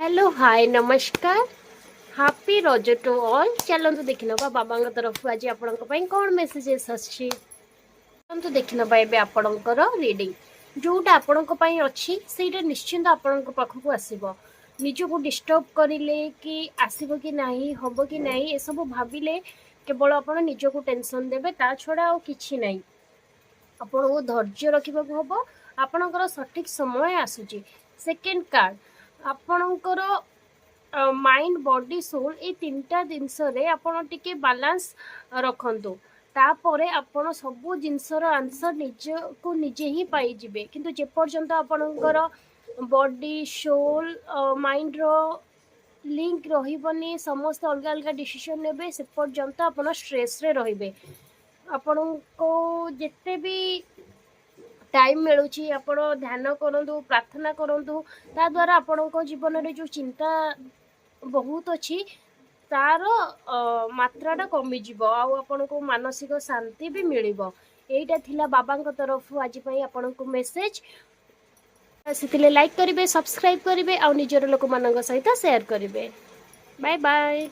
Hello hi नमस्कार happy रज to all चलतु देखी ना बाबा तरफ आज आपण कौन मेसेजेस आसी चलतु देखी ना आपणकर रीडिंग जोटा आपण अच्छी से निश्चिंत आपण पाखक आसब निजक डिस्टर्ब करें कि आसब कि नहीं हम कि नहीं ये सब भाविले केवल आप निजक टेंशन देवे ता छड़ा आ कि नहीं आपण को धैर्य रखा हम आपणकर सठिक समय आसूची सेकेंड कार्ड आपणकर माइंड बॉडी सोल ये तीनटा जिनस आपण टिके बालांस रखंतु तापर आपण सब जिनसर आंसर निज को निजे ही पाइबे किंतु जेपर्यंत आपणकर बॉडी सोल माइंड रो लिंक रही समस्त अलग अलग डिसीजन ने से पर्यंत आप स्ट्रेस रे रहिबे आपण को जिते भी टाइम मिलूँ आप ध्यान करूँ प्रार्थना करूँ ता द्वारा आपण जीवन में जो चिंता बहुत अच्छी तार मात्राटा कमिज आपण को मानसिक शांति भी मिल यहीटा थिला बाबा तरफ आज आपण को मेसेज से लाइक करेंगे सब्सक्राइब करेंगे आ निजर लोक मान सहित शेयर करेंगे बाय बाय।